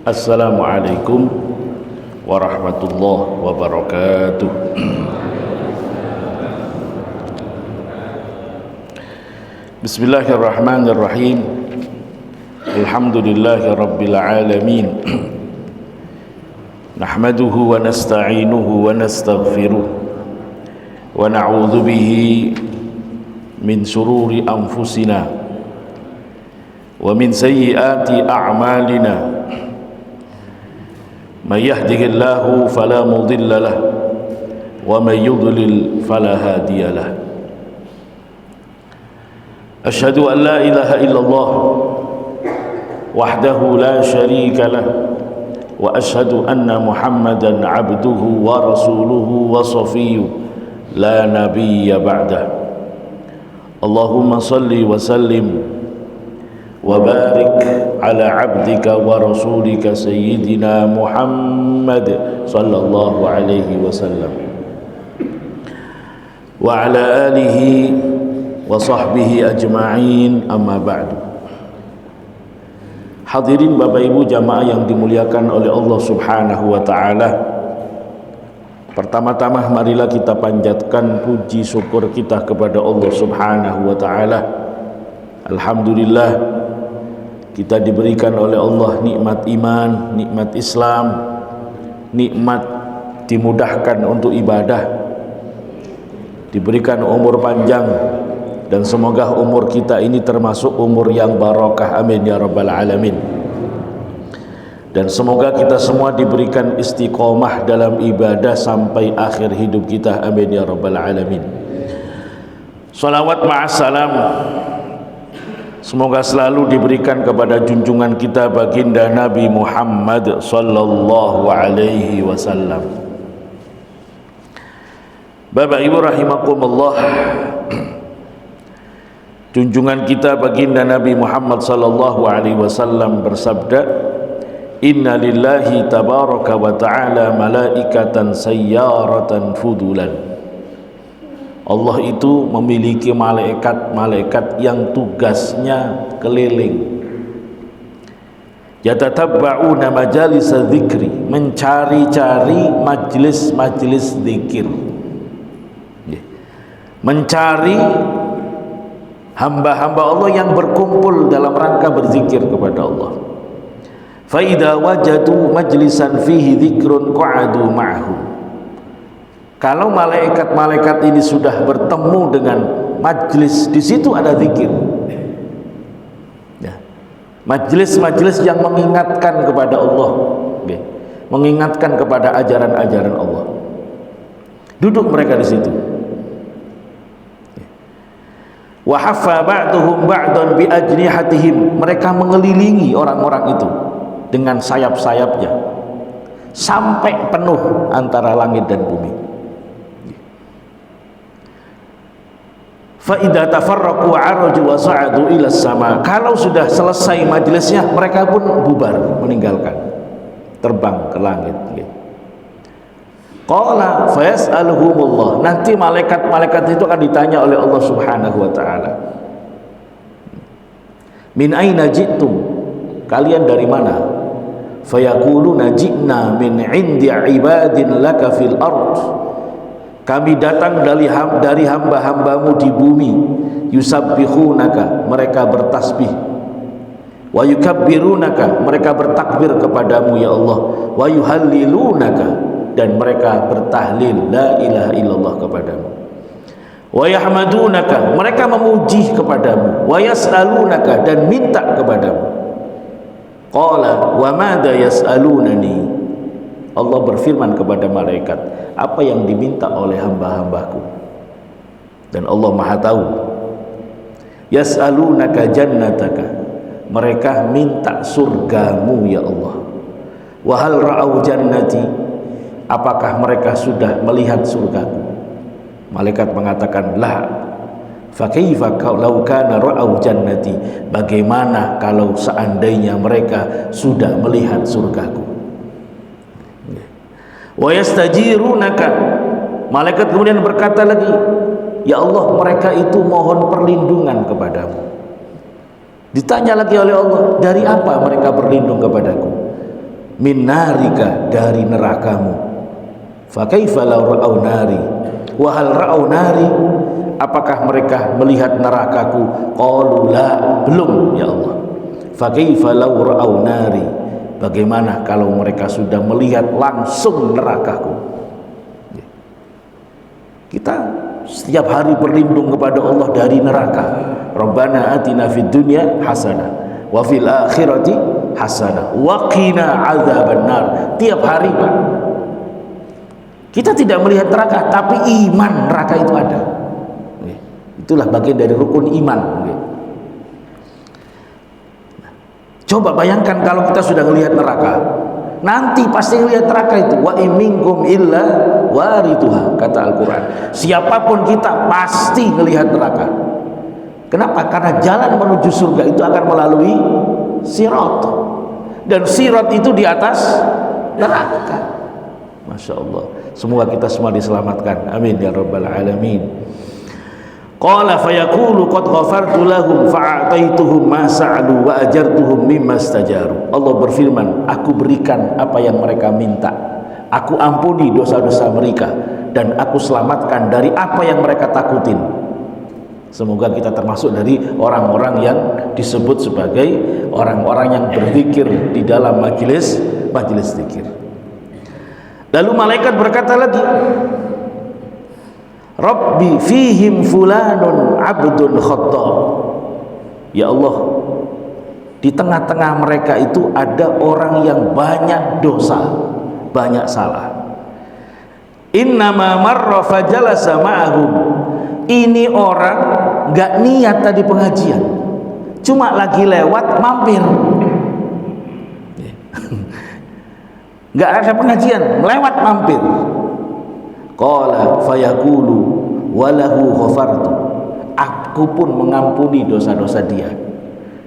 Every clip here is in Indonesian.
Assalamualaikum warahmatullahi wabarakatuh. Bismillahirrahmanirrahim. Alhamdulillahi rabbil alamin. Nahmaduhu wa nasta'inuhu wa nastaghfiruh wa na'udzu bihi min shururi anfusina wa min sayyiati a'malina. Man yahdihillahu fala mudilla lahu wa man yudlil fala hadiya lahu. Asyhadu an la ilaha illallah wahdahu la syarika lahu wa asyhadu anna Muhammadan abduhu wa rasuluhu wa safiyyuhu la nabiyya ba'dah. Allahumma salli wa sallim wa barik ala abdika wa rasulika sayyidina Muhammad sallallahu alaihi wasallam wa ala alihi wa sahbihi ajma'in, amma ba'du. Hadirin Bapak Ibu jamaah yang dimuliakan oleh Allah Subhanahu wa taala. Pertama-tama marilah kita panjatkan puji syukur kita kepada Allah Subhanahu wa taala. Alhamdulillah, kita diberikan oleh Allah nikmat iman, nikmat Islam, nikmat dimudahkan untuk ibadah, diberikan umur panjang, dan semoga umur kita ini termasuk umur yang barakah, amin ya rabbal alamin. Dan semoga kita semua diberikan istiqomah dalam ibadah sampai akhir hidup kita, amin ya rabbal alamin. Salawat ma'assalam semoga selalu diberikan kepada junjungan kita baginda Nabi Muhammad sallallahu alaihi wasallam. Bapak Ibu rahimakumullah, junjungan kita baginda Nabi Muhammad sallallahu alaihi wasallam bersabda, "Inna lillahi tabaraka wa ta'ala malaikatan sayyaratan fudulan." Allah itu memiliki malaikat-malaikat yang tugasnya keliling. Yatatabba'una majalis dzikri, mencari-cari majlis-majlis zikir. Mencari hamba-hamba Allah yang berkumpul dalam rangka berzikir kepada Allah. Fa idza wajadu majlisan fihi dzikrun qa'adu ma'ahu. Kalau malaikat-malaikat ini sudah bertemu dengan majlis, di situ ada zikir. Ya. Majlis-majlis yang mengingatkan kepada Allah, ya. Mengingatkan kepada ajaran-ajaran Allah. Duduk mereka di situ. Wa haffa ba'duhum ba'dan bi ajnihatihim. Mereka mengelilingi orang-orang itu dengan sayap-sayapnya sampai penuh antara langit dan bumi. Fa idza tafarraqu araju wa sa'adu ila sama. Kalau sudah selesai majelisnya, mereka pun bubar, meninggalkan, terbang ke langit. Qala fa yas'aluhumullah. Nanti malaikat-malaikat itu akan ditanya oleh Allah Subhanahu wa taala. Min aina ji'tum? Kalian dari mana? Fayaquluna ji'na min 'indi 'ibadin laka fil ardh. Kami datang dari hamba-hambamu di bumi. Yusabbihunaka, mereka bertasbih. Wa yukabbirunaka, mereka bertakbir kepadamu ya Allah. Wa yuhallilunaka, dan mereka bertahlil la ilaha illallah kepadamu. Wa yahmadunaka, mereka memuji kepadamu. Wa yas'alunaka, dan minta kepadamu. Qala wa madza yas'alunani. Allah berfirman kepada malaikat, apa yang diminta oleh hamba-hambaku? Dan Allah Maha tahu. Yas'alunaka jannataka, mereka minta surgamu ya Allah. Wa hal ra'au jannati, apakah mereka sudah melihat surgaku? Malaikat mengatakan, la. Fa kaifa law kana ra'au jannati, bagaimana kalau seandainya mereka sudah melihat surgaku? Wa yastajirunaka, malaikat kemudian berkata lagi, ya Allah, mereka itu mohon perlindungan kepadamu. Ditanya lagi oleh Allah, dari apa mereka berlindung kepadaku? min narika, dari nerakamu. Fa kaifa law ra'au nari, wa hal ra'au nari, apakah mereka melihat nerakaku? Qalu la, belum ya Allah. Fa kaifa law ra'au nari, bagaimana kalau mereka sudah melihat langsung nerakaku? Kita setiap hari berlindung kepada Allah dari neraka. Rabbana atina fid dunya hasanah wa fil akhirati hasanah wa qina adzabannar. Tiap hari, Pak, kita tidak melihat neraka, tapi iman neraka itu ada. Itulah bagian dari rukun iman. Coba bayangkan kalau kita sudah melihat neraka, nanti pasti melihat neraka itu. Wa imminkum illa waridhuha, kata Al-Quran. Siapapun kita pasti melihat neraka. Kenapa? Karena jalan menuju surga itu akan melalui sirat, dan sirat itu di atas neraka. Masya Allah, semoga kita semua diselamatkan, amin ya rabbal alamin. Qala fayaqulu qad ghafartu lahum fa'ataituhum ma sa'alu wa ajartuhum mimma istajaru. Allah berfirman, aku berikan apa yang mereka minta, aku ampuni dosa-dosa mereka, dan aku selamatkan dari apa yang mereka takutin. Semoga kita termasuk dari orang-orang yang disebut sebagai orang-orang yang berzikir di dalam majelis zikir. Lalu malaikat berkata lagi, Rabbi fihim fulanun abdun khata. Ya Allah, di tengah-tengah mereka itu ada orang yang banyak dosa, banyak salah. Innama marra fajalasa ma'ahum. Ini orang gak niat tadi pengajian, cuma lagi lewat mampir. Gak ada pengajian, lewat mampir. Qala fayaqulu walahu ghafartu, aku pun mengampuni dosa-dosa dia.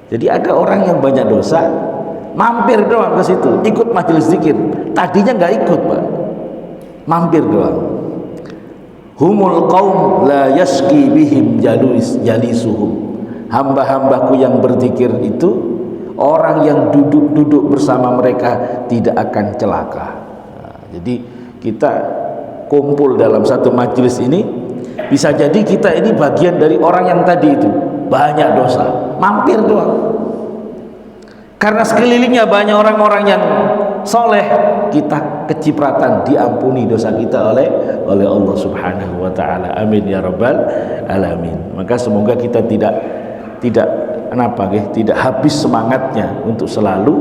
Jadi ada orang yang banyak dosa, mampir doang ke situ, ikut majelis zikir. Tadinya nggak ikut, Pak, mampir doang. Humul qaum la yasqi bihim jalisuhum. Hamba-hambaku yang berzikir itu orang yang duduk-duduk bersama mereka tidak akan celaka. Nah, jadi kita kumpul dalam satu majelis ini, bisa jadi kita ini bagian dari orang yang tadi itu banyak dosa, mampir doang. Karena sekelilingnya banyak orang-orang yang soleh, kita kecipratan diampuni dosa kita oleh Allah Subhanahu wa taala. Amin ya rabbal alamin. Maka semoga kita tidak habis semangatnya untuk selalu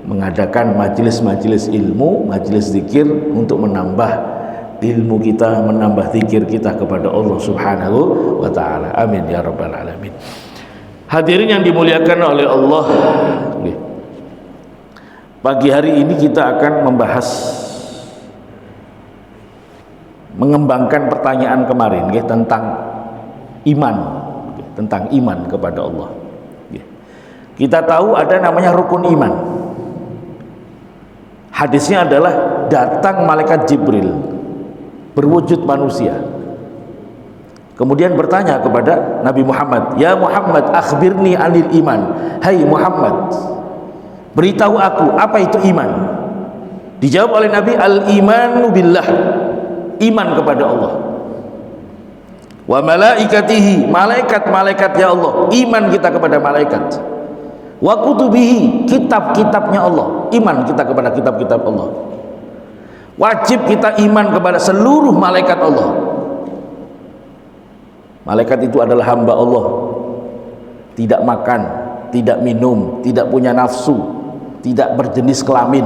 mengadakan majelis-majelis ilmu, majelis zikir, untuk menambah ilmu kita, menambah zikir kita kepada Allah Subhanahu wa taala. Amin ya rabbal alamin. Hadirin yang dimuliakan oleh Allah, pagi hari ini kita akan membahas, mengembangkan pertanyaan kemarin tentang iman, tentang iman kepada Allah. Kita tahu ada namanya rukun iman. Hadisnya adalah datang malaikat Jibril berwujud manusia, kemudian bertanya kepada Nabi Muhammad, ya Muhammad akhbirni anil iman. Hai Muhammad, beritahu aku apa itu iman. Dijawab oleh Nabi, al imanu billah, iman kepada Allah. Wa malaikatihi, malaikat-malaikat ya Allah, iman kita kepada malaikat. Wa kutubihi, kitab-kitabnya Allah, iman kita kepada kitab-kitab Allah. Wajib kita iman kepada seluruh malaikat Allah. Malaikat itu adalah hamba Allah, tidak makan, tidak minum, tidak punya nafsu, tidak berjenis kelamin.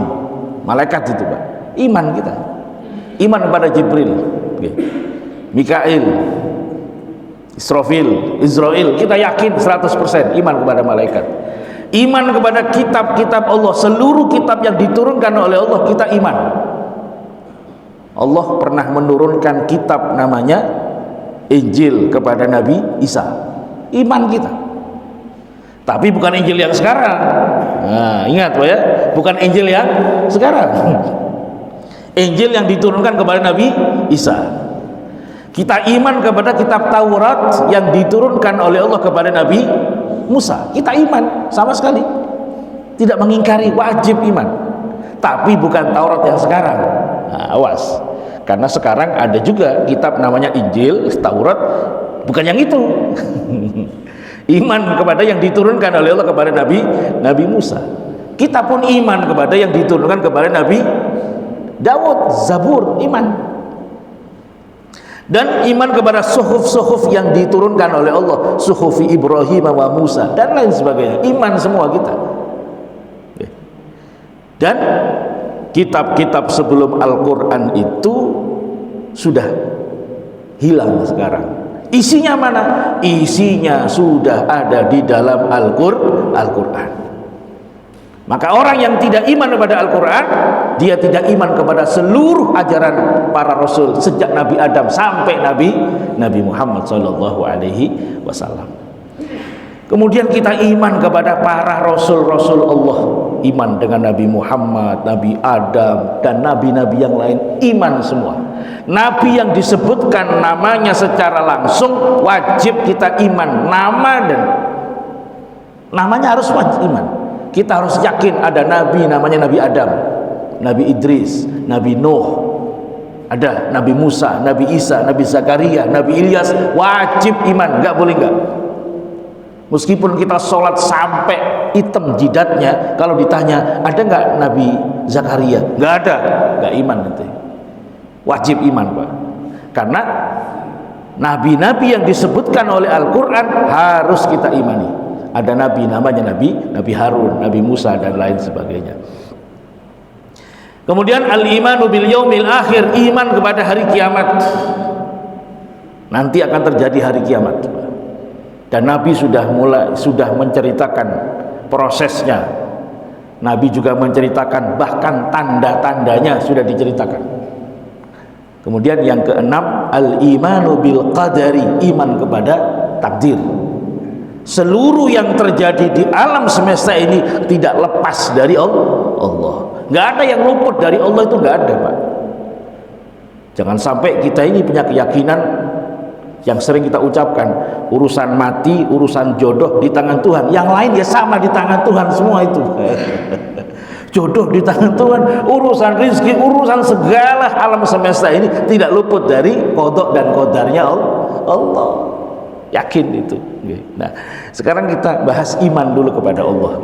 Malaikat itu, Pak, iman kita. Iman kepada Jibril, Mikail, Israfil, kita yakin 100% iman kepada malaikat. Iman kepada kitab-kitab Allah, seluruh kitab yang diturunkan oleh Allah kita iman. Allah pernah menurunkan kitab namanya Injil kepada Nabi Isa, iman kita. Tapi bukan Injil yang sekarang. Nah, ingat Pak ya, bukan Injil yang sekarang. Injil yang diturunkan kepada Nabi Isa. Kita iman kepada kitab Taurat yang diturunkan oleh Allah kepada Nabi Musa. Kita iman sama sekali, tidak mengingkari, wajib iman. tapi bukan Taurat yang sekarang. Nah, awas, karena sekarang ada juga kitab namanya Injil, Taurat, bukan yang itu. Iman kepada yang diturunkan oleh Allah kepada Nabi Musa. Kita pun iman kepada yang diturunkan kepada Nabi Daud, Zabur, iman. Dan iman kepada suhuf-suhuf yang diturunkan oleh Allah, suhufi Ibrahim wa Musa dan lain sebagainya, iman semua kita. Dan kitab-kitab sebelum Al-Quran itu sudah hilang sekarang. Isinya mana? Isinya sudah ada di dalam Al-Quran. Maka orang yang tidak iman kepada Al-Quran, dia tidak iman kepada seluruh ajaran para rasul sejak Nabi Adam sampai Nabi Muhammad SAW. Kemudian kita iman kepada para rasul-rasul Allah, iman dengan Nabi Muhammad, Nabi Adam, dan nabi-nabi yang lain, iman semua. Nabi yang disebutkan namanya secara langsung wajib kita iman, namanya harus wajib iman. Kita harus yakin ada nabi namanya Nabi Adam, Nabi Idris, Nabi Nuh, ada Nabi Musa, Nabi Isa, Nabi Zakaria, Nabi Ilyas, wajib iman, nggak boleh nggak. Meskipun kita sholat sampai hitam jidatnya, kalau ditanya ada nggak Nabi Zakaria, nggak ada, nggak iman nanti. Wajib iman, Pak. Karena nabi-nabi yang disebutkan oleh Al-Quran harus kita imani. Ada nabi namanya Nabi Harun, Nabi Musa dan lain sebagainya. Kemudian al-imanu bil yaumil akhir, iman kepada hari kiamat. Nanti akan terjadi hari kiamat. Dan Nabi sudah menceritakan prosesnya. Nabi juga menceritakan bahkan tanda-tandanya sudah diceritakan. Kemudian yang keenam, al-imanu bil qadari, iman kepada takdir. Seluruh yang terjadi di alam semesta ini tidak lepas dari Allah. Nggak ada yang luput dari Allah, itu nggak ada, Pak. Jangan sampai kita ini punya keyakinan yang sering kita ucapkan, urusan mati, urusan jodoh di tangan Tuhan, yang lain ya sama di tangan Tuhan semua itu. Jodoh di tangan Tuhan, urusan rizki, urusan segala alam semesta ini tidak luput dari qada dan qadarnya Allah. Yakin itu. Nah, sekarang kita bahas iman dulu kepada Allah.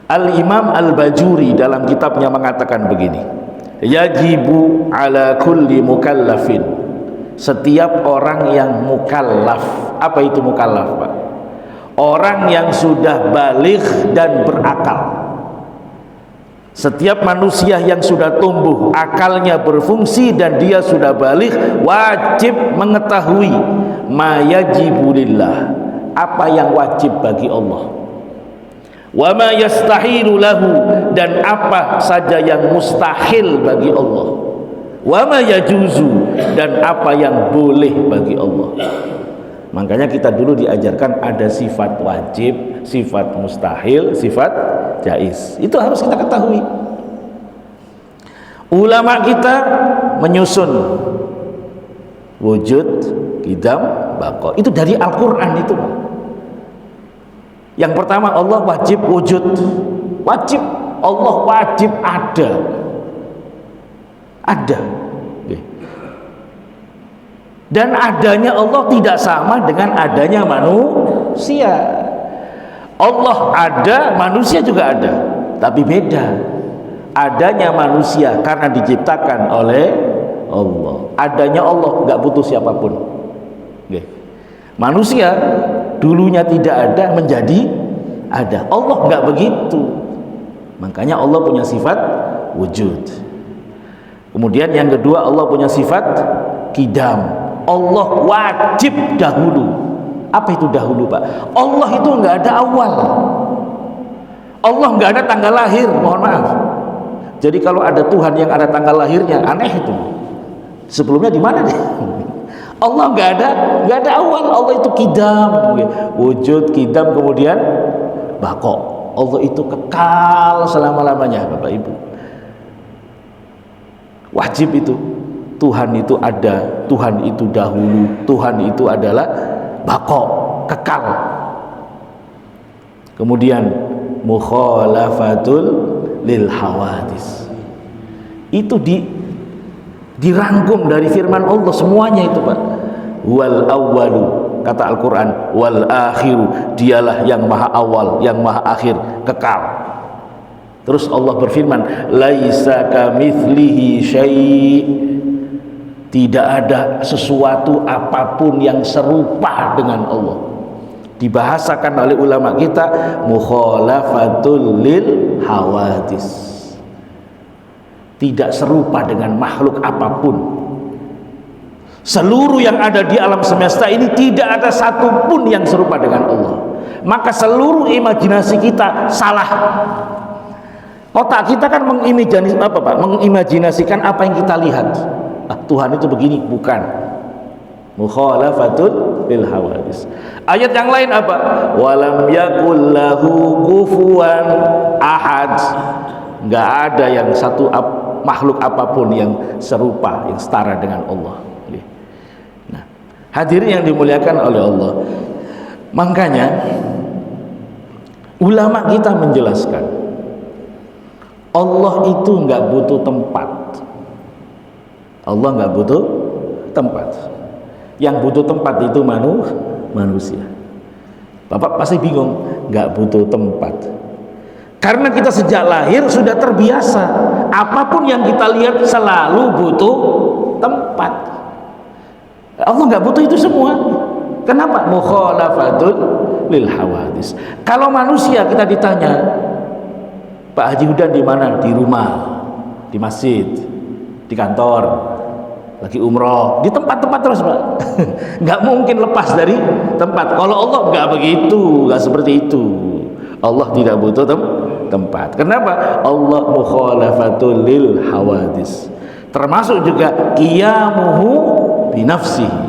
Al-Imam Al-Bajuri dalam kitabnya mengatakan begini, yajibu ala kulli mukallafin, setiap orang yang mukallaf. Apa itu mukallaf, Pak? Orang yang sudah baligh dan berakal. Setiap manusia yang sudah tumbuh, akalnya berfungsi dan dia sudah baligh, wajib mengetahui ma yajibu lillah, apa yang wajib bagi Allah, wa ma yastahilu lahu, dan apa saja yang mustahil bagi Allah, wa ma yajuzu, dan apa yang boleh bagi Allah. Makanya kita dulu diajarkan ada sifat wajib, sifat mustahil, sifat jaiz. Itu harus kita ketahui. Ulama kita menyusun wujud, qidam, baqa. Itu dari Al-Quran itu. Yang pertama, Allah wajib wujud. Wajib. Allah wajib ada. Ada. Dan adanya Allah tidak sama dengan adanya manusia. Allah ada, manusia juga ada, tapi beda. Adanya manusia karena diciptakan oleh Allah. Adanya Allah nggak butuh siapapun. Manusia dulunya tidak ada menjadi ada. Allah nggak begitu. Makanya Allah punya sifat wujud. Kemudian yang kedua, Allah punya sifat qidam. Allah wajib dahulu. Apa itu dahulu, Pak? Allah itu nggak ada awal. Allah nggak ada tanggal lahir, mohon maaf. Jadi kalau ada Tuhan yang ada tanggal lahirnya, aneh itu. Sebelumnya di mana deh? Allah nggak ada awal. Allah itu qidam, wujud, qidam, kemudian baqa. Allah itu kekal selama-lamanya, Bapak Ibu. Wajib itu. Tuhan itu ada, Tuhan itu dahulu, Tuhan itu adalah baqa, kekal. Kemudian mukhalafatul lil hawadis. Itu dirangkum dari firman Allah semuanya itu, Pak. Wal awwalu, kata Al-Qur'an, wal akhiru, dialah yang maha awal, yang maha akhir, kekal. Terus Allah berfirman, laisa kamitslihi syai', tidak ada sesuatu apapun yang serupa dengan Allah. Dibahasakan oleh ulama kita mukhalafatul lil hawadis, tidak serupa dengan makhluk apapun. Seluruh yang ada di alam semesta ini tidak ada satupun yang serupa dengan Allah. Maka seluruh imajinasi kita salah. Otak kita kan mengimajinasikan apa yang kita lihat. Tuhan itu begini, bukan. Mukhalafatul lil hawadis. Ayat yang lain apa? Walam yakul lahu kufuwan ahad. Enggak ada yang satu makhluk apapun yang serupa, yang setara dengan Allah. Nah, hadirin yang dimuliakan oleh Allah. Makanya ulama kita menjelaskan, Allah itu enggak butuh tempat. Allah enggak butuh tempat. Yang butuh tempat itu manusia. Bapak pasti bingung, nggak butuh tempat. Karena kita sejak lahir sudah terbiasa, apapun yang kita lihat selalu butuh tempat. Allah nggak butuh itu semua. Kenapa? Mukhalafatul lil hawadis. Kalau manusia kita ditanya, Pak Haji Hudan di mana? Di rumah, di masjid, di kantor, lagi umroh, di tempat-tempat terus, Pak. Nggak mungkin lepas dari tempat. Kalau Allah nggak begitu, nggak seperti itu. Allah tidak butuh tempat. Kenapa? Allah mukhalafatul lil hawadis. Termasuk juga qiyamuhu binafsihi,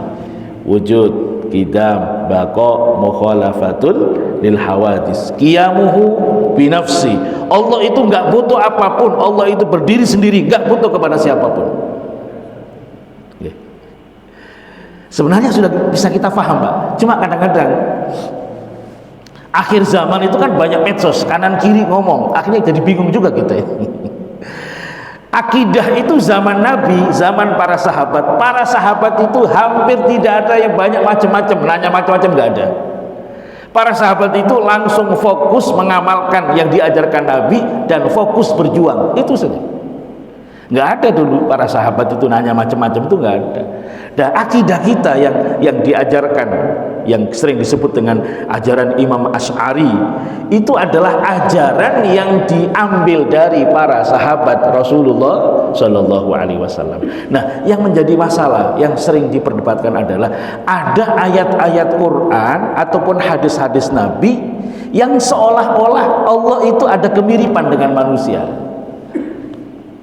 wujud, qidam, baqa, mukhalafatul lil hawadis. Qiyamuhu binafsi. Allah itu nggak butuh apapun. Allah itu berdiri sendiri, nggak butuh kepada siapapun. Sebenarnya sudah bisa kita paham, Pak. Cuma kadang-kadang akhir zaman itu kan banyak medsos, kanan kiri ngomong, akhirnya jadi bingung juga kita. Akidah itu zaman Nabi, zaman para sahabat. Para sahabat itu hampir tidak ada yang banyak macam-macam, nanya macam-macam, nggak ada. Para sahabat itu langsung fokus mengamalkan yang diajarkan Nabi dan fokus berjuang, itu saja. Nggak ada dulu para sahabat itu nanya macam-macam, itu nggak ada. Dan akidah kita yang diajarkan, yang sering disebut dengan ajaran Imam Asy'ari, itu adalah ajaran yang diambil dari para sahabat Rasulullah Shallallahu Alaihi Wasallam. Nah, yang menjadi masalah yang sering diperdebatkan adalah ada ayat-ayat Quran ataupun hadis-hadis Nabi yang seolah-olah Allah itu ada kemiripan dengan manusia.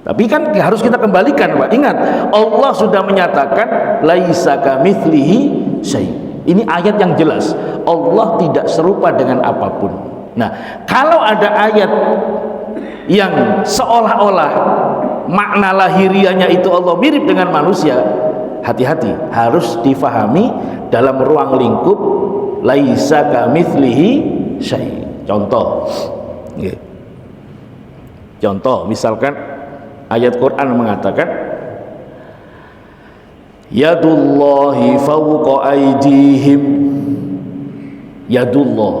Tapi kan harus kita kembalikan, Pak. Ingat, Allah sudah menyatakan laisa kamitslihi syai'. Ini ayat yang jelas. Allah tidak serupa dengan apapun. Nah, kalau ada ayat yang seolah-olah makna lahiriahnya itu Allah mirip dengan manusia, hati-hati, harus difahami dalam ruang lingkup laisa kamitslihi syai'. Contoh. Contoh, misalkan ayat Quran mengatakan yadullahi fawqa aydihim. Yadullah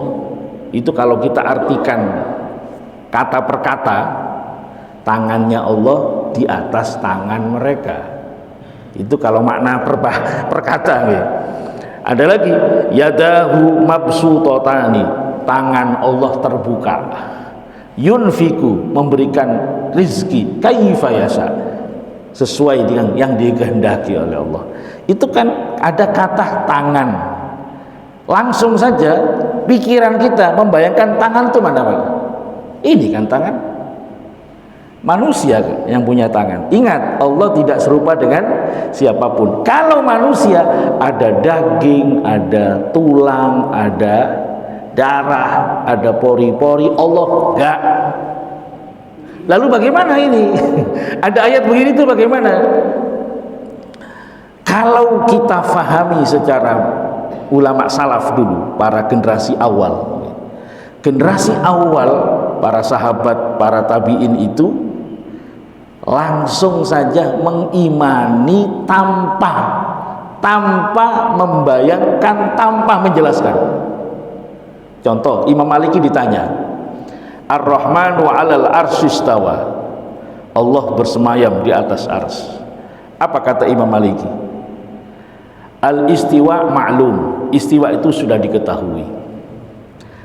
itu kalau kita artikan kata per kata, tangannya Allah di atas tangan mereka. Itu kalau makna per kata ya. Ada lagi yadahu mabsutatani, tangan Allah terbuka. Yunfiku, memberikan rizki kaifa yasha, sesuai dengan yang dikehendaki oleh Allah. Itu kan ada kata tangan. Langsung saja pikiran kita membayangkan tangan itu mana, Pak? Ini kan tangan. Manusia yang punya tangan. Ingat, Allah tidak serupa dengan siapapun. Kalau manusia ada daging, ada tulang, ada darah, ada pori-pori, Allah enggak. Lalu bagaimana ini? Ada ayat begini itu bagaimana? Kalau kita fahami secara ulama salaf dulu, para generasi awal. Generasi awal para sahabat, para tabi'in itu langsung saja mengimani tanpa membayangkan, tanpa menjelaskan. Contoh, Imam Maliki ditanya, Ar-Rahmanu 'alal arsy istawa, Allah bersemayam di atas ars. Apa kata Imam Maliki? Al-istiwa ma'lum, istiwa itu sudah diketahui.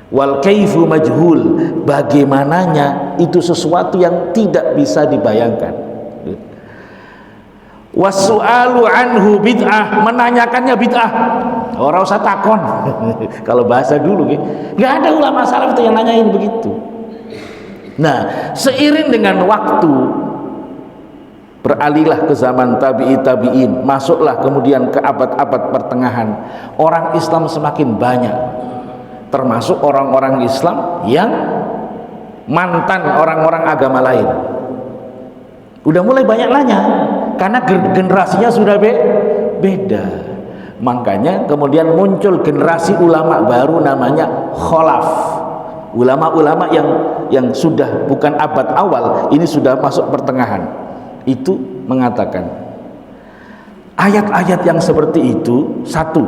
Wal kaifu majhul, bagaimananya itu sesuatu yang tidak bisa dibayangkan. Wasu'alu anhu bid'ah, menanyakannya bid'ah. Orang usah takon. Kalau bahasa dulu nggak ada ulama salaf itu yang nanyain begitu. Nah, seiring dengan waktu beralihlah ke zaman tabi'in, masuklah kemudian ke abad-abad pertengahan, orang Islam semakin banyak, termasuk orang-orang Islam yang mantan orang-orang agama lain. Udah mulai banyak nanya karena generasinya sudah beda. Makanya kemudian muncul generasi ulama baru namanya kholaf. Ulama-ulama yang sudah bukan abad awal, ini sudah masuk pertengahan. Itu mengatakan ayat-ayat yang seperti itu, satu,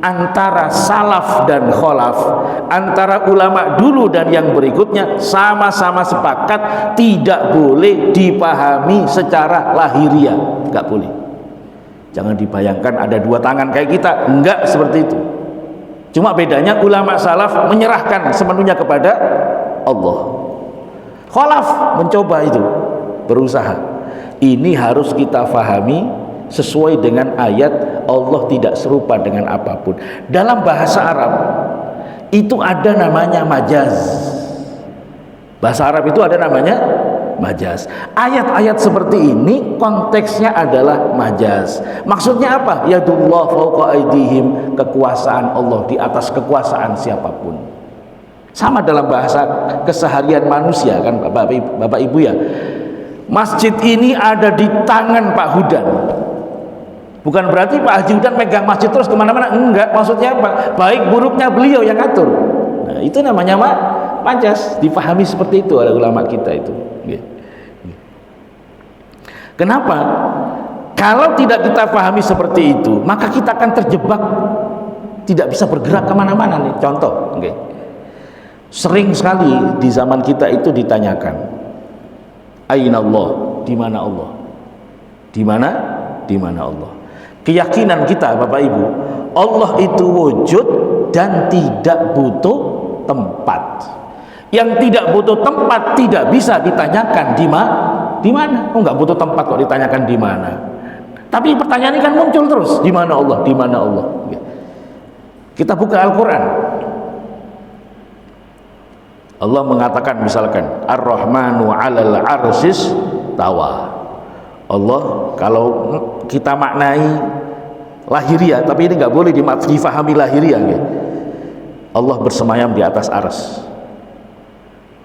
antara salaf dan kholaf, antara ulama dulu dan yang berikutnya sama-sama sepakat tidak boleh dipahami secara lahiriah, nggak boleh. Jangan dibayangkan ada dua tangan kayak kita, enggak seperti itu. Cuma bedanya ulama salaf menyerahkan sepenuhnya kepada Allah. Kholaf mencoba itu, berusaha. Ini harus kita fahami sesuai dengan ayat Allah tidak serupa dengan apapun. Dalam bahasa Arab itu ada namanya majaz. Bahasa Arab itu ada namanya majaz. Ayat-ayat seperti ini konteksnya adalah majaz. Maksudnya apa? Yadullah fauqa aydihim, kekuasaan Allah di atas kekuasaan siapapun. Sama dalam bahasa keseharian manusia kan Bapak Ibu ya. Masjid ini ada di tangan Pak Hudan. Bukan berarti Pak Haji Hudan megang masjid terus kemana-mana, enggak. Maksudnya apa? Baik buruknya beliau yang ngatur. Nah, itu namanya majaz. Dipahami seperti itu oleh ulama kita itu. Kenapa? Kalau tidak kita pahami seperti itu, maka kita akan terjebak, tidak bisa bergerak kemana-mana nih. Contoh, sering sekali di zaman kita itu ditanyakan, Aina Allah, di mana Allah? Di mana? Di mana Allah? Keyakinan kita Bapak Ibu, Allah itu wujud dan tidak butuh tempat. Yang tidak butuh tempat tidak bisa ditanyakan di mana? Oh, nggak butuh tempat kok ditanyakan di mana. Tapi pertanyaan ini kan muncul terus, di mana Allah? Di mana Allah? Kita buka Al-Qur'an. Allah mengatakan misalkan Ar-Rahmanu 'alal 'arsyis tawa. Allah kalau kita maknai lahiriah, tapi ini nggak boleh difahami lahiriah. Allah bersemayam di atas ars.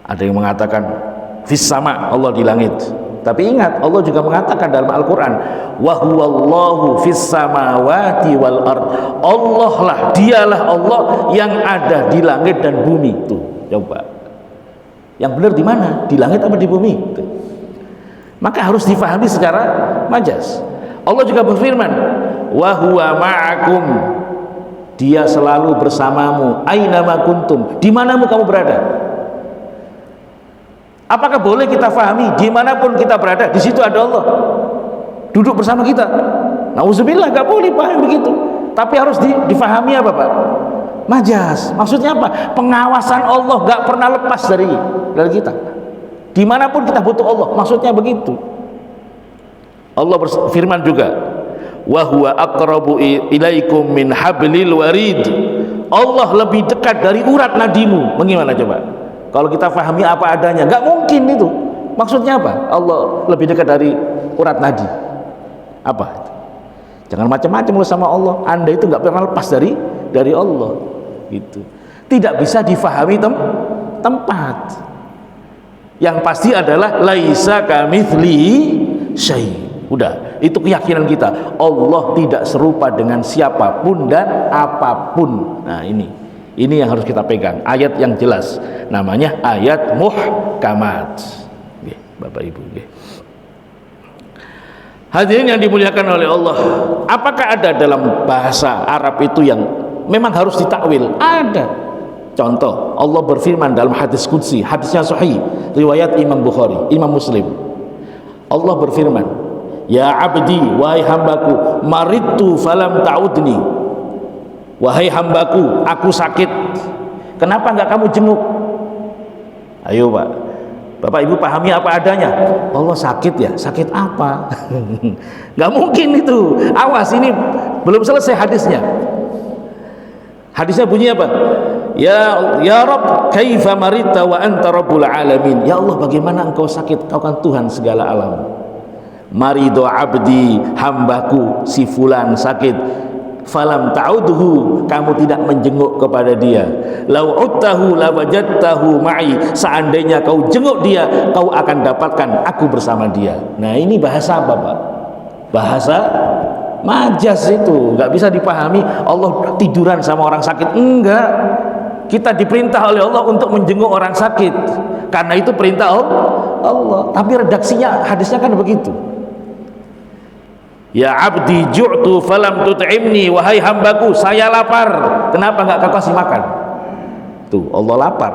Ada yang mengatakan fis sama, Allah di langit. Tapi ingat, Allah juga mengatakan dalam Al-Quran, wa huwallahu fis samawati wal ard. Allah lah, dialah Allah yang ada di langit dan bumi. Tuh, coba. Yang benar di mana? Di langit apa di bumi? Tuh. Maka harus difahami secara majaz. Allah juga berfirman, wa huwa ma'akum. Dia selalu bersamamu, aina ma kuntum. Di manamu kamu berada. Apakah boleh kita fahami dimanapun kita berada, di situ ada Allah duduk bersama kita? Nauzubillah, gak boleh paham begitu. Tapi harus difahami apa Pak? Majaz. Maksudnya apa? Pengawasan Allah gak pernah lepas dari kita. Dimanapun kita butuh Allah, maksudnya begitu. Allah berfirman juga, wa huwa aqrabu ilaikum min hablil warid. Allah lebih dekat dari urat nadimu. Bagaimana coba? Kalau kita fahami apa adanya, nggak mungkin itu. Maksudnya apa? Allah lebih dekat dari urat nadi. Apa? Jangan macam-macam lu sama Allah. Anda itu nggak pernah lepas dari Allah. Gitu. Tidak bisa difahami tempat. Yang pasti adalah laisa kamitslihi syai'. Udah, itu keyakinan kita. Allah tidak serupa dengan siapapun dan apapun. Nah, ini Ini yang harus kita pegang, ayat yang jelas, namanya ayat muhkamat. Bapak Ibu, hadirin yang dimuliakan oleh Allah, apakah ada dalam bahasa Arab itu yang memang harus ditakwil? Ada. Contoh, Allah berfirman dalam hadis qudsi, hadisnya sahih, riwayat Imam Bukhari, Imam Muslim. Allah berfirman, ya abdi, wahai hambaku, maridtu falam ta'udni. Wahai hambaku, aku sakit, kenapa enggak kamu jenguk? Ayo Pak, Bapak Ibu pahami apa adanya. Allah sakit ya, sakit apa? Enggak mungkin itu. Awas, ini belum selesai hadisnya. Hadisnya bunyi apa? Ya Rabb, kaifa maridta wa anta rabbul alamin. Ya Allah, bagaimana engkau sakit, kau kan Tuhan segala alam. Marido abdi, hambaku si fulan sakit, falam ta'udhu, kamu tidak menjenguk kepada dia. Lau uttahu lawajadtahu ma'i, seandainya kau jenguk dia, kau akan dapatkan aku bersama dia. Nah, ini bahasa apa Pak? Bahasa majas itu, nggak bisa dipahami. Allah tiduran sama orang sakit, enggak. Kita diperintah oleh Allah untuk menjenguk orang sakit, karena itu perintah Allah. Tapi redaksinya, hadisnya kan begitu. Ya abdi ju'tu falam tut'imni, wahai hambaku, saya lapar, kenapa enggak kau kasih makan? Tuh, Allah lapar.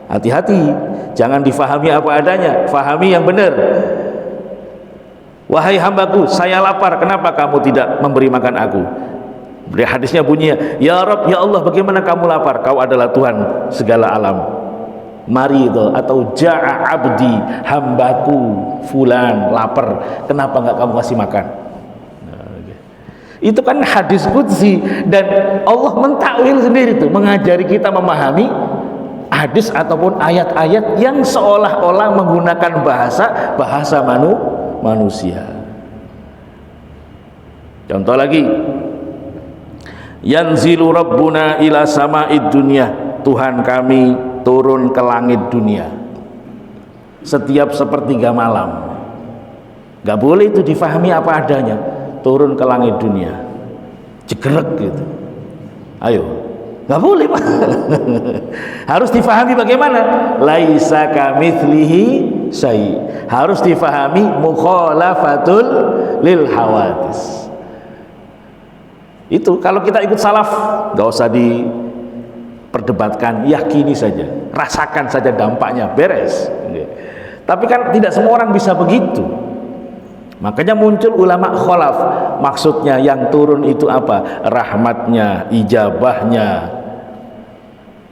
Hati-hati, jangan difahami apa adanya, fahami yang benar. Wahai hambaku, saya lapar, kenapa kamu tidak memberi makan aku? Hadisnya bunyinya, ya Rabb, ya Allah, bagaimana kamu lapar? Kau adalah Tuhan segala alam. Mari itu, atau ja'a abdi, hambaku fulan lapar, kenapa enggak kamu kasih makan? Itu kan hadis qudsi, dan Allah mentakwil sendiri tuh, mengajari kita memahami hadis ataupun ayat-ayat yang seolah-olah menggunakan bahasa manusia. Contoh lagi, yanzilu rabbuna ila sama'id dunya, Tuhan kami turun ke langit dunia setiap sepertiga malam. Gak boleh itu difahami apa adanya, turun ke langit dunia jegrek gitu. Ayo, gak boleh Pak. Harus difahami bagaimana, laisa kamitslihi syai', harus difahami mukhalafatul lil hawadis. Itu kalau kita ikut salaf, gak usah diperdebatkan, yakini saja, rasakan saja dampaknya, beres. Tapi kan tidak semua orang bisa begitu. Makanya muncul ulama khalaf, maksudnya yang turun itu apa? Rahmatnya, ijabahnya,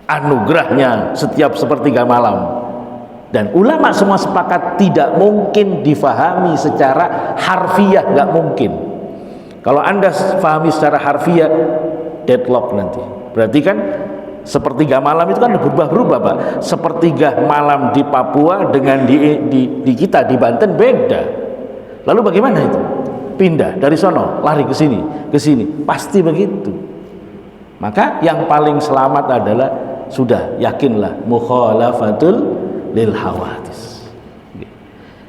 anugerahnya setiap sepertiga malam. Dan ulama semua sepakat tidak mungkin difahami secara harfiah, nggak mungkin. Kalau Anda fahami secara harfiah, deadlock nanti. Berarti kan sepertiga malam itu kan berubah-berubah Pak. Sepertiga malam di Papua dengan di kita di Banten beda. Lalu bagaimana itu? Pindah dari sono, lari ke sini, pasti begitu. Maka yang paling selamat adalah sudah yakinlah mukhalafatul lil hawadis.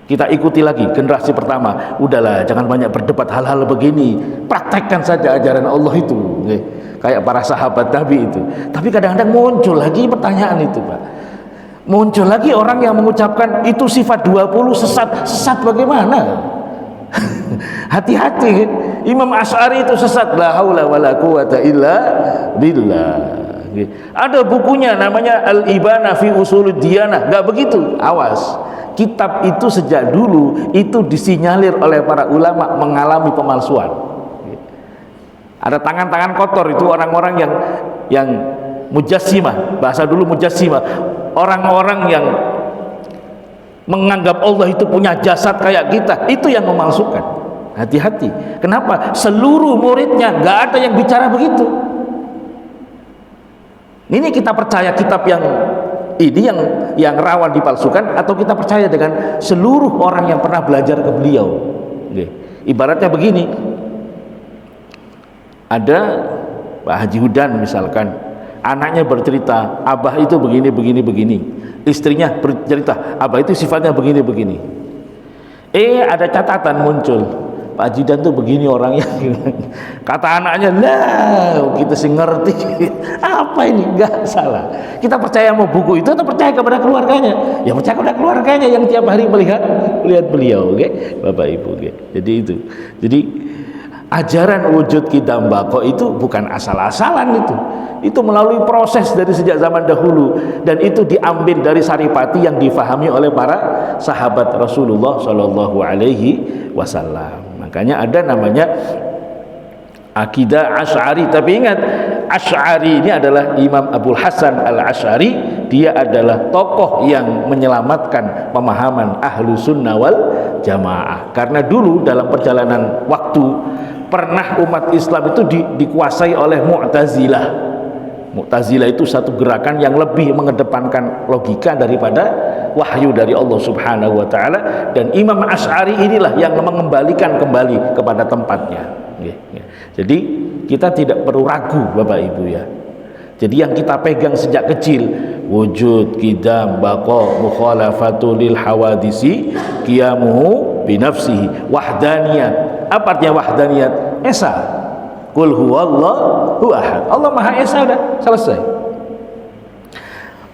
Kita ikuti lagi generasi pertama. Udahlah, jangan banyak berdebat hal-hal begini. Praktekkan saja ajaran Allah itu. Kayak para sahabat Nabi itu. Tapi kadang-kadang muncul lagi pertanyaan itu Pak. Muncul lagi orang yang mengucapkan itu sifat 20 sesat. Sesat bagaimana? Hati-hati, Imam Asy'ari itu sesat, la haula wala quwata illa billah. Ada bukunya namanya Al-Ibana fi Usulud Diyanah, enggak begitu. Awas. Kitab itu sejak dulu itu disinyalir oleh para ulama mengalami pemalsuan. Ada tangan-tangan kotor itu orang-orang yang mujassimah, bahasa dulu mujassimah, orang-orang yang menganggap Allah itu punya jasad kayak kita, itu yang memalsukan. Hati-hati. Kenapa? Seluruh muridnya nggak ada yang bicara begitu. Ini kita percaya kitab yang ini yang rawan dipalsukan, atau kita percaya dengan seluruh orang yang pernah belajar ke beliau? Ibaratnya begini, ada Pak Haji Hudan misalkan, anaknya bercerita, abah itu begini, istrinya bercerita, abah itu sifatnya begini. Ada catatan muncul, Pak Jidan tuh begini orangnya. Kata anaknya, lah kita sih ngerti. Apa ini? Enggak salah. Kita percaya sama buku itu atau percaya kepada keluarganya? Ya percaya kepada keluarganya yang tiap hari melihat beliau, Bapak Ibu. Jadi itu. Jadi ajaran wujud Qidam Baqo itu bukan asal-asalan itu melalui proses dari sejak zaman dahulu, dan itu diambil dari saripati yang difahami oleh para sahabat Rasulullah Shallallahu Alaihi Wasallam. Makanya ada namanya akidah Asy'ari. Tapi ingat, Asy'ari ini adalah Imam Abul Hasan Al-Asy'ari. Dia adalah tokoh yang menyelamatkan pemahaman ahlu sunnah wal jamaah. Karena dulu dalam perjalanan waktu pernah umat Islam itu dikuasai oleh Mu'tazilah. Mu'tazilah itu satu gerakan yang lebih mengedepankan logika daripada wahyu dari Allah Subhanahu wa taala, dan Imam Asy'ari inilah yang mengembalikan kembali kepada tempatnya. Jadi kita tidak perlu ragu Bapak Ibu ya. Jadi yang kita pegang sejak kecil, wujud Qidam Baqo mukhalafatul lil hawadisi qiyamuhu binafsihi wahdaniyat. Apa artinya wahdaniyat? Esa. Qul huwallahu ahad. Allah Maha Esa, udah selesai.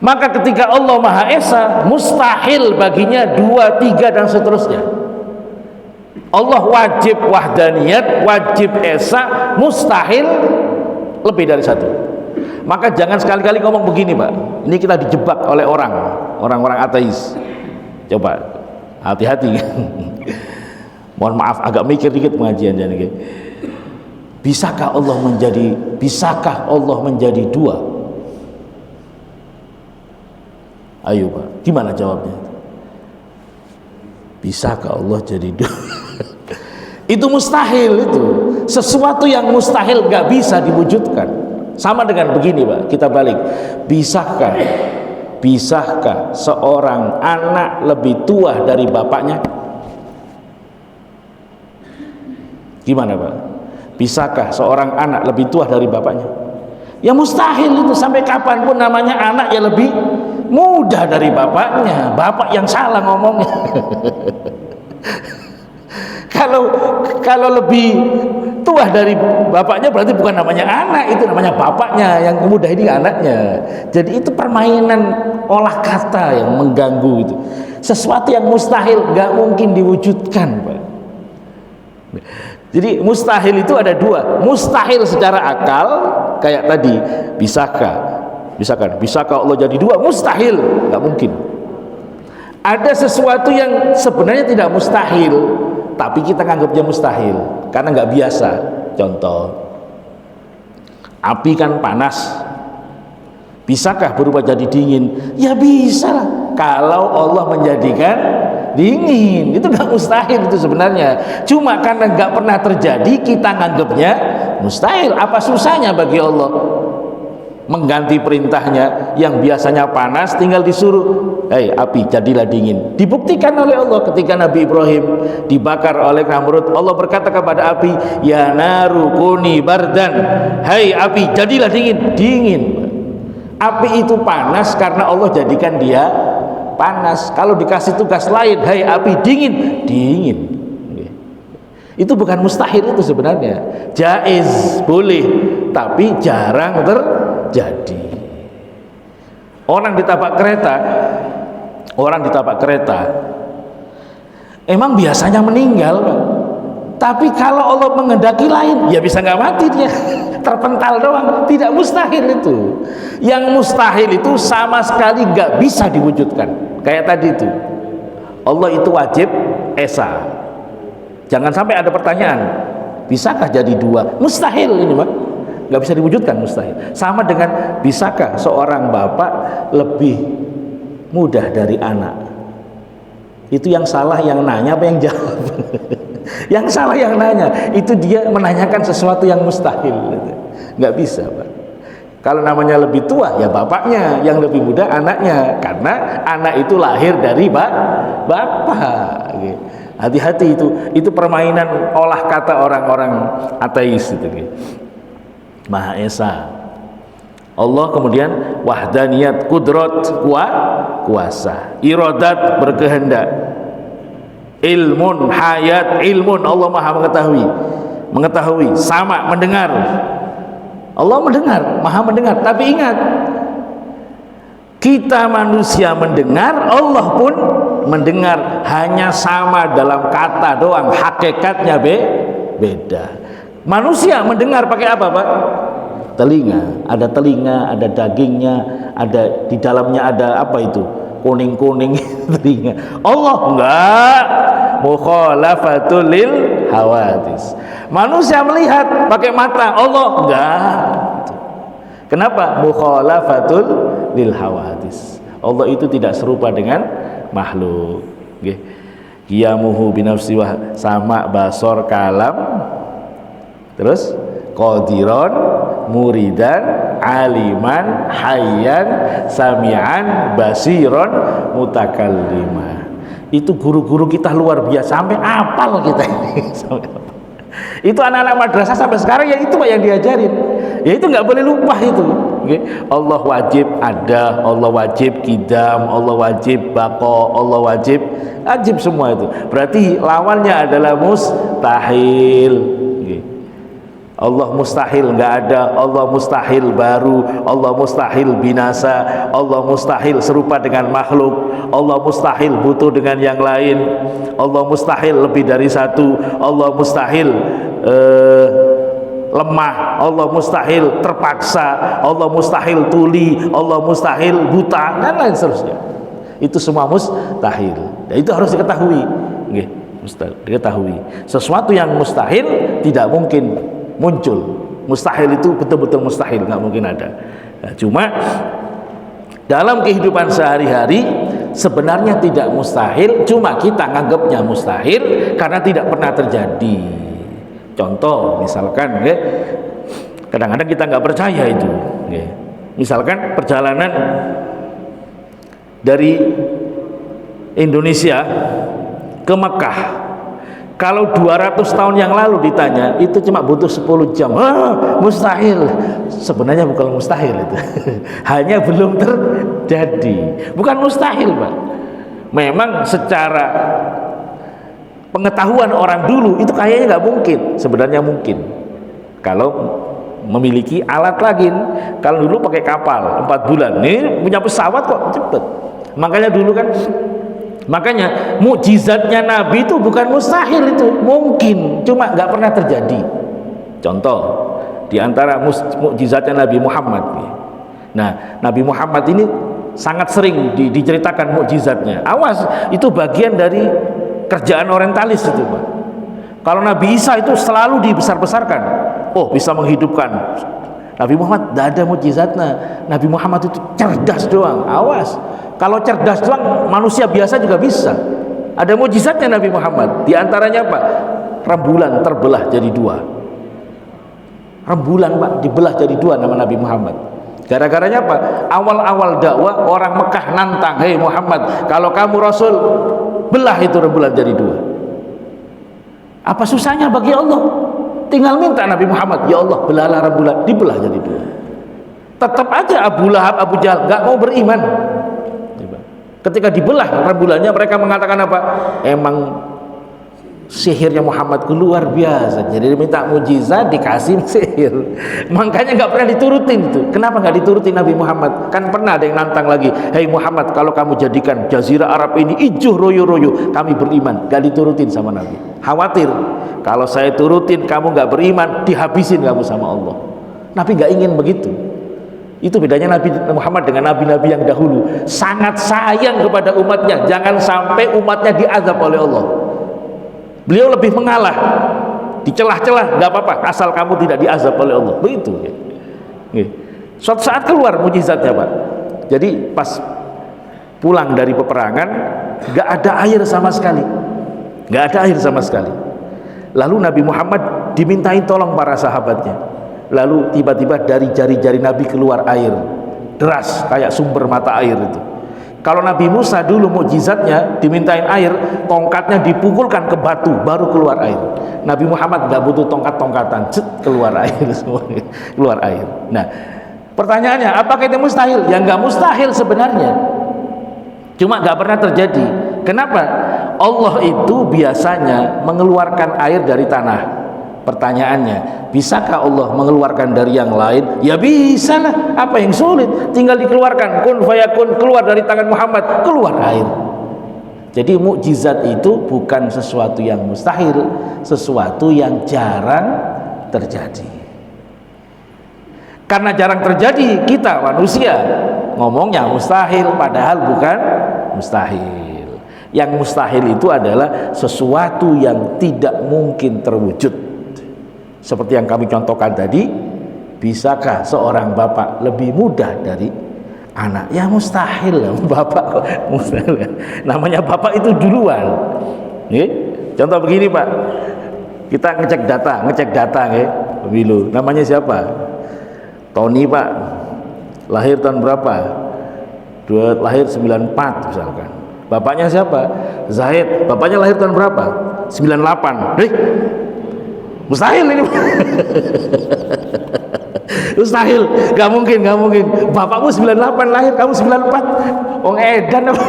Maka ketika Allah Maha Esa, mustahil baginya dua, tiga dan seterusnya. Allah wajib wahdaniyat, wajib esa, mustahil lebih dari satu. Maka jangan sekali-kali ngomong begini, Pak. Ini kita dijebak oleh orang-orang ateis. Coba hati-hati. Mohon maaf, agak mikir dikit pengajian jadi. Bisakah Allah menjadi dua? Ayo Pak, gimana jawabnya? Bisakah Allah jadi dua? Itu mustahil itu. Sesuatu yang mustahil gak bisa diwujudkan. Sama dengan begini Pak, kita balik. Bisakah seorang anak lebih tua dari bapaknya? Gimana Pak? Bisakah seorang anak lebih tua dari bapaknya? Ya mustahil itu. Sampai kapanpun namanya anak ya lebih muda dari bapaknya. Bapak yang salah ngomongnya. Kalau lebih tua dari bapaknya berarti bukan namanya anak, itu namanya bapaknya, yang muda ini anaknya. Jadi itu permainan olah kata yang mengganggu itu. Sesuatu yang mustahil gak mungkin diwujudkan Pak. Jadi mustahil itu ada dua. Mustahil secara akal, kayak tadi, bisakah Allah jadi dua? Mustahil, nggak mungkin. Ada sesuatu yang sebenarnya tidak mustahil, tapi kita anggapnya mustahil karena nggak biasa. Contoh, api kan panas, bisakah berubah jadi dingin? Ya bisa lah, kalau Allah menjadikan dingin. Itu nggak mustahil itu sebenarnya, cuma karena nggak pernah terjadi kita nganggapnya mustahil. Apa susahnya bagi Allah mengganti perintahnya yang biasanya panas, tinggal disuruh, hei api jadilah dingin. Dibuktikan oleh Allah ketika Nabi Ibrahim dibakar oleh Namrud. Allah berkata kepada api, ya naru kuni bardan, hei api jadilah dingin. Api itu panas karena Allah jadikan dia panas. Kalau dikasih tugas lain, hei api dingin. Itu bukan mustahil itu sebenarnya, jaiz, boleh, tapi jarang terjadi. Orang ditabrak kereta emang biasanya meninggal, tapi kalau Allah menghendaki lain ya bisa nggak mati dia, terpental doang. Tidak mustahil itu. Yang mustahil itu sama sekali nggak bisa diwujudkan. Kayak tadi itu, Allah itu wajib esa. Jangan sampai ada pertanyaan, bisakah jadi dua? Mustahil ini Pak, nggak bisa diwujudkan, mustahil. Sama dengan bisakah seorang bapak lebih muda dari anak? Itu yang salah yang nanya apa yang jawab? Yang salah yang nanya, itu dia menanyakan sesuatu yang mustahil. Nggak bisa Pak. Kalau namanya lebih tua ya bapaknya, yang lebih muda anaknya, karena anak itu lahir dari bapak. Hati-hati itu permainan olah kata orang-orang ateis itu. Maha Esa. Allah kemudian wahdaniyat, kudrat, kuasa, iradat, berkehendak. ilmun, hayat, ilmun. Allah maha mengetahui, sama, mendengar. Allah mendengar, maha mendengar. Tapi ingat, kita manusia mendengar, Allah pun mendengar, hanya sama dalam kata doang, hakikatnya beda. Manusia mendengar pakai apa, Pak? Telinga, ada dagingnya, ada di dalamnya ada apa itu? Kuning-kuning telinga. Allah enggak, mukhalafatul lil hawadis. Manusia melihat pakai mata, Allah enggak. Kenapa? Mukhalafatul lil hawadis. Allah itu tidak serupa dengan makhluk. Nggih. Qiyamuhu binafsi wa sama basor kalam. Terus qadiron, muridan, aliman, hayyan, sami'an, basiron, mutakallima. Itu guru-guru kita luar biasa, sampai apal kita ini. Itu anak-anak madrasah sampai sekarang ya itu Pak yang diajarin. Ya itu nggak boleh lupa itu. Allah wajib ada, Allah wajib kidam, Allah wajib bako, Allah wajib semua itu. Berarti lawannya adalah mustahil. Allah mustahil nggak ada, Allah mustahil baru, Allah mustahil binasa, Allah mustahil serupa dengan makhluk, Allah mustahil butuh dengan yang lain, Allah mustahil lebih dari satu, Allah mustahil lemah, Allah mustahil terpaksa, Allah mustahil tuli, Allah mustahil buta, dan lain seterusnya. Itu semua mustahil. Dan itu harus diketahui. Mustahil diketahui. Sesuatu yang mustahil tidak mungkin muncul. Mustahil itu betul-betul mustahil, nggak mungkin ada. Nah, cuma dalam kehidupan sehari-hari sebenarnya tidak mustahil, cuma kita nganggapnya mustahil karena tidak pernah terjadi. Contoh misalkan kadang-kadang kita nggak percaya itu. Misalkan perjalanan dari Indonesia ke Mekah, kalau 200 tahun yang lalu ditanya, itu cuma butuh 10 jam. Mustahil. Sebenarnya bukan mustahil itu. Hanya belum terjadi. Bukan mustahil, Pak. Memang secara pengetahuan orang dulu itu kayaknya nggak mungkin. Sebenarnya mungkin. Kalau memiliki alat lagi. Kalau dulu pakai kapal 4 bulan. Ini punya pesawat kok cepet. Makanya mukjizatnya Nabi itu bukan mustahil, itu mungkin, cuma nggak pernah terjadi. Contoh di antara mukjizatnya Nabi Muhammad. Nah, Nabi Muhammad ini sangat sering diceritakan mukjizatnya. Awas, itu bagian dari kerjaan orientalis itu, Pak. Kalau Nabi Isa itu selalu dibesar-besarkan. Oh, bisa menghidupkan. Nabi Muhammad tidak ada mukjizatnya. Nabi Muhammad itu cerdas doang. Awas, kalau cerdas doang manusia biasa juga bisa. Ada mukjizatnya Nabi Muhammad. Di antaranya apa? Rembulan terbelah jadi 2. Rembulan, Pak, dibelah jadi 2 nama Nabi Muhammad. Gara-garanya apa? Awal-awal dakwah orang Mekah nantang, "Hei Muhammad, kalau kamu Rasul, belah itu rembulan jadi 2." Apa susahnya bagi Allah? Tinggal minta Nabi Muhammad, "Ya Allah, belahlah rembulan." Dibelah jadi 2. Tetap aja Abu Lahab, Abu Jahal nggak mau beriman. Ketika dibelah rembulannya, mereka mengatakan apa? Emang sihirnya Muhammad luar biasa. Jadi minta mujizat dikasih sihir. Makanya nggak pernah diturutin itu. Kenapa nggak diturutin Nabi Muhammad? Kan pernah ada yang nantang lagi. "Hei Muhammad, kalau kamu jadikan Jazirah Arab ini hijau royo-royo, kami beriman." Nggak diturutin sama Nabi. Khawatir kalau saya turutin kamu nggak beriman, dihabisin kamu sama Allah. Nabi nggak ingin begitu. Itu bedanya Nabi Muhammad dengan nabi-nabi yang dahulu. Sangat sayang kepada umatnya. Jangan sampai umatnya diazab oleh Allah. Beliau lebih mengalah, dicelah-celah nggak apa-apa, asal kamu tidak diazab oleh Allah. Begitu. Suatu saat keluar mujizatnya, Pak. Jadi pas pulang dari peperangan, nggak ada air sama sekali, nggak ada air sama sekali. Lalu Nabi Muhammad dimintain tolong para sahabatnya. Lalu tiba-tiba dari jari-jari Nabi keluar air deras kayak sumber mata air itu. Kalau Nabi Musa dulu mukjizatnya dimintain air, tongkatnya dipukulkan ke batu baru keluar air. Nabi Muhammad nggak butuh tongkat-tongkatan, keluar air semua, keluar air. Nah, pertanyaannya, apakah itu mustahil? Ya nggak mustahil sebenarnya, cuma nggak pernah terjadi. Kenapa? Allah itu biasanya mengeluarkan air dari tanah. Pertanyaannya, bisakah Allah mengeluarkan dari yang lain? Ya bisa lah, apa yang sulit? Tinggal dikeluarkan, kun fayakun, keluar dari tangan Muhammad, keluar air. Jadi mukjizat itu bukan sesuatu yang mustahil, sesuatu yang jarang terjadi. Karena jarang terjadi, kita manusia ngomongnya mustahil, padahal bukan mustahil. Yang mustahil itu adalah sesuatu yang tidak mungkin terwujud. Seperti yang kami contohkan tadi, bisakah seorang bapak lebih mudah dari anak? Ya mustahil, bapak kok mustahil. Namanya bapak itu duluan. Contoh begini Pak, kita ngecek data, pemilu. Namanya siapa? Tony Pak, lahir tahun berapa? Lahir 94 misalkan. Bapaknya siapa? Zahid, bapaknya lahir tahun berapa? 98. Mustahil ini. Mustahil, gak mungkin. Bapakmu 98 lahir, kamu 94. Wong edan apa?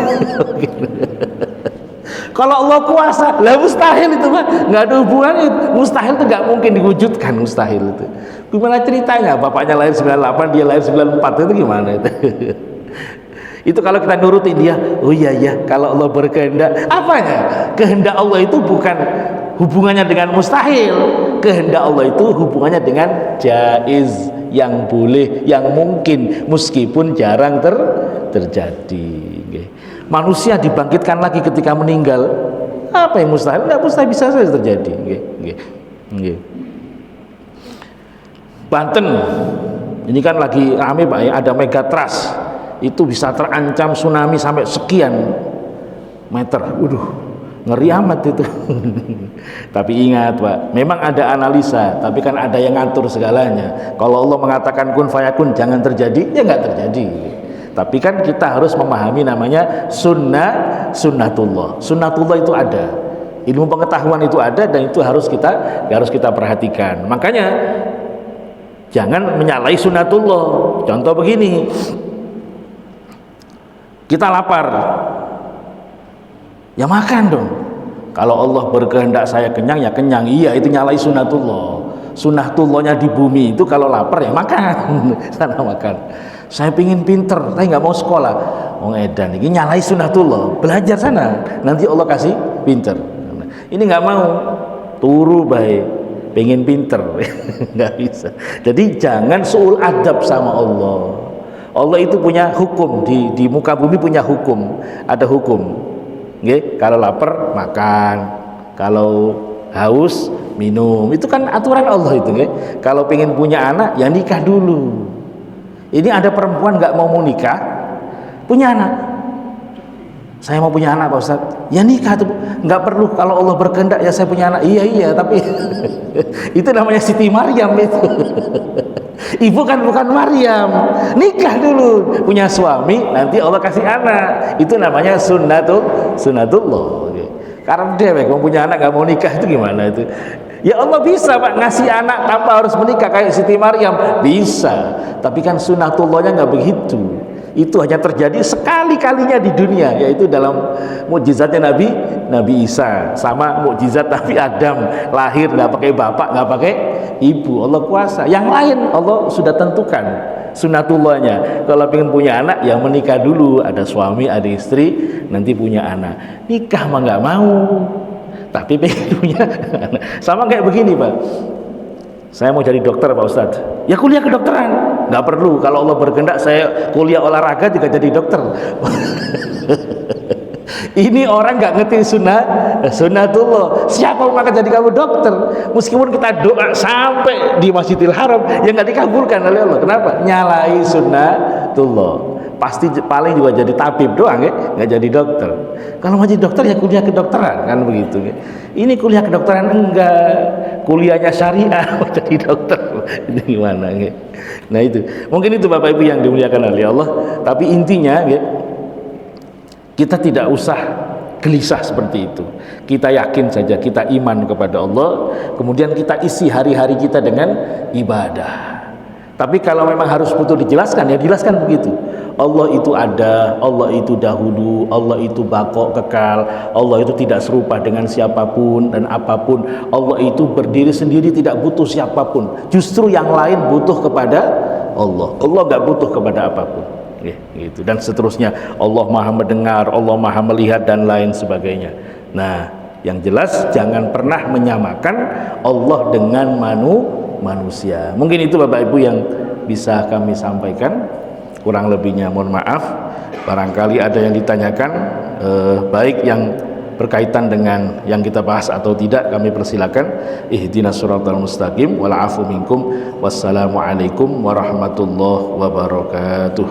Kalau Allah kuasa, lah mustahil itu Pak, nggak ada hubungannya. Mustahil itu nggak mungkin diwujudkan, mustahil itu. Gimana ceritanya? Bapaknya lahir 98, dia lahir 94, itu gimana itu? Itu kalau kita nurutin dia, oh iya, kalau Allah berkehendak, apanya? Kehendak Allah itu bukan hubungannya dengan mustahil. Kehendak Allah itu hubungannya dengan jaiz, yang boleh, yang mungkin, meskipun jarang terjadi. Manusia dibangkitkan lagi ketika meninggal, apa yang mustahil? Enggak mustahil, bisa saja terjadi. Banten ini kan lagi rame Pak ya, ada megatrust itu bisa terancam tsunami sampai sekian meter. Ngeri amat itu. Tapi ingat Pak, memang ada analisa, tapi kan ada yang ngatur segalanya. Kalau Allah mengatakan kun fayakun, jangan terjadi, ya nggak terjadi. Tapi kan kita harus memahami namanya sunnatullah. Sunnatullah itu ada, ilmu pengetahuan itu ada, dan itu harus kita perhatikan. Makanya jangan menyalahi sunnatullah. Contoh begini, kita lapar, ya makan dong. Kalau Allah berkehendak saya kenyang, ya kenyang. Iya, itu nyalai sunnatullah. Sunnatullahnya di bumi itu kalau lapar ya makan. Sana makan. Saya pingin pinter, tapi nggak mau sekolah. Wong edan, ini nyalai sunnatullah. Belajar sana, nanti Allah kasih pinter. Ini nggak mau, turu baik, pengen pinter, nggak bisa. Jadi jangan suul adab sama Allah. Allah itu punya hukum, di muka bumi punya hukum, ada hukum. Kalau lapar makan, kalau haus minum, itu kan aturan Allah itu. Kalau pengen punya anak ya nikah dulu. Ini ada perempuan nggak mau nikah, punya anak. Saya mau punya anak Pak Ustadz, ya nikah tuh, nggak perlu. Kalau Allah berkehendak ya saya punya anak. Iya tapi itu namanya Siti Maryam itu. Ibu kan bukan Maryam, nikah dulu, punya suami, nanti Allah kasih anak. Itu namanya sunnatullah. Karena dia mau punya anak nggak mau nikah, itu gimana itu? Ya Allah bisa Pak ngasih anak tanpa harus menikah kayak Siti Maryam, bisa. Tapi kan sunnatullahnya nggak begitu. Itu hanya terjadi sekali-kalinya di dunia, yaitu dalam mukjizatnya Nabi Isa, sama mukjizat Nabi Adam, lahir nggak pakai bapak, nggak pakai ibu. Allah kuasa. Yang lain Allah sudah tentukan sunnatullahnya. Kalau ingin punya anak, ya menikah dulu, ada suami, ada istri, nanti punya anak. Nikah mah nggak mau, tapi pengen punya anak. Sama kayak begini Pak, saya mau jadi dokter Pak Ustadz, ya kuliah kedokteran. Nggak perlu, kalau Allah berkehendak saya kuliah olahraga juga jadi dokter. Ini orang nggak ngerti sunnatullah. Siapa mau jadi kamu dokter? Meskipun kita doa sampai di Masjidil Haram, ya nggak dikabulkan oleh Allah. Kenapa? Nyalai sunnatullah. Pasti paling juga jadi tabib doang, nggak jadi dokter. Kalau mau jadi dokter ya kuliah kedokteran, kan begitu. Ini kuliah kedokteran enggak, kuliahnya syariah mau jadi dokter. Itu gimana? Nah itu, mungkin itu Bapak Ibu yang dimuliakan oleh Allah. Tapi intinya, kita tidak usah gelisah seperti itu. Kita yakin saja, kita iman kepada Allah, kemudian kita isi hari-hari kita dengan ibadah. Tapi kalau memang harus butuh dijelaskan, ya jelaskan begitu. Allah itu ada, Allah itu dahulu, Allah itu baqo kekal, Allah itu tidak serupa dengan siapapun dan apapun, Allah itu berdiri sendiri tidak butuh siapapun, justru yang lain butuh kepada Allah, Allah nggak butuh kepada apapun, gitu. Dan seterusnya, Allah maha mendengar, Allah maha melihat dan lain sebagainya. Nah, yang jelas jangan pernah menyamakan Allah dengan manusia. Mungkin itu Bapak Ibu yang bisa kami sampaikan, kurang lebihnya mohon maaf. Barangkali ada yang ditanyakan, baik yang berkaitan dengan yang kita bahas atau tidak, kami persilakan. Ihdinas siratal mustaqim wal afu minkum. Wassalamualaikum warahmatullahi wabarakatuh.